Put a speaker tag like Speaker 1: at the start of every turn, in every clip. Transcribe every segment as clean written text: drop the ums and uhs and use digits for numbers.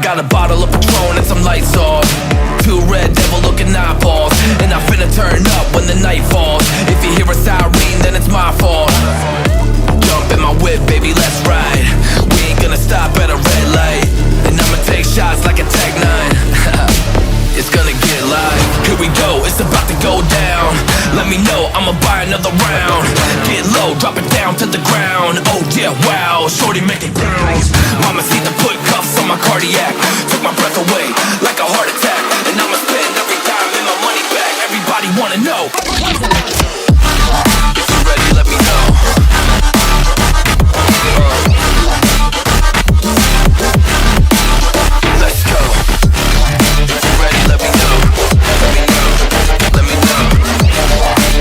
Speaker 1: got a bottle of Patron and some lights off. Two red devil looking eyeballs, and I finna turn up when the night falls. If you hear a siren, then it's my fault. Jump in my whip, baby, let's ride. We ain't gonna stop at a red light, and I'ma take shots like a Tech 9. It's gonna get live. Here we go, it's about to go down. Let me know, I'ma buy another round. Get low, drop it down to the ground. Oh yeah, wow, shorty make it bounce. Mama see the put cuffs on my cardiac. Took my breath away like a heart attack. And I'ma spend every dime and my money back. Everybody wanna know. If you're ready, let me know. Let's go. If you're ready, let me know. Let me know. Let me know.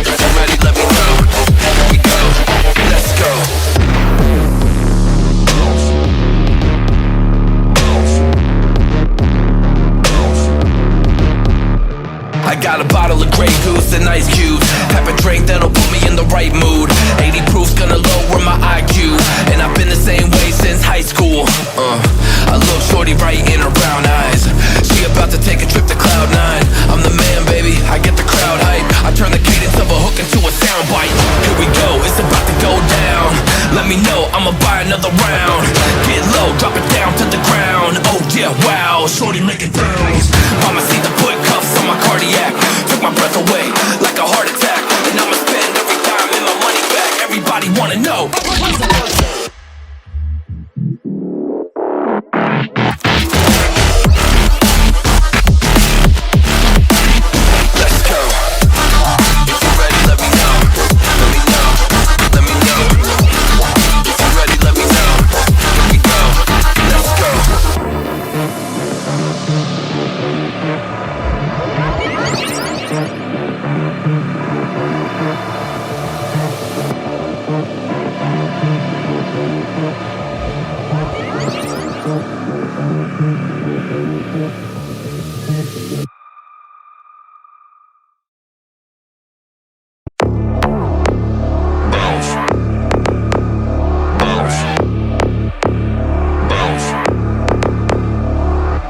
Speaker 1: If you're ready, let me know. Here we go. Let's go. I got a bottle of Grey Goose and ice cubes. Have a drink that'll put me in the right mood. 80 proof's gonna lower my IQ, and I've been the same way since high school. I look shorty right in her brown eyes. She about to take a trip to Cloud 9. I'm the man, baby, I get the crowd hype. I turn the cadence of a hook into a soundbite. Here we go, it's about to go down. Let me know, I'ma buy another round. Get low, drop it down to the ground. Oh yeah, wow, shorty make it bounce. Mama see the put cuffs on my cardiac. Took my breath away like a heart attack. And I'ma spend every dime and my money back. Everybody wanna know. Let's go. If you're ready, let me know. Let me know. Let me know. If you're ready, let me know. Here we go. Let's go.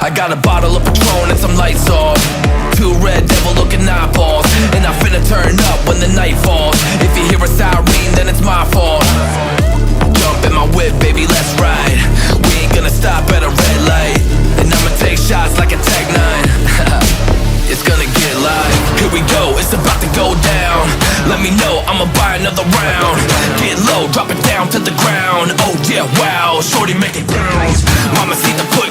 Speaker 1: I got a bottle of Patron and some lights off. Two red devil looking eyeballs, and I finna turn up when the night falls. If you hear a siren, then it's my fault. Jump in my whip, baby, let's ride. We ain't gonna stop at a red light, and I'ma take shots like a Tech 9. It's gonna get live. Here we go, it's about to go down. Let me know, I'ma buy another round. Get low, drop it down to the ground. Oh yeah, wow, shorty make it bounce. Mama see the put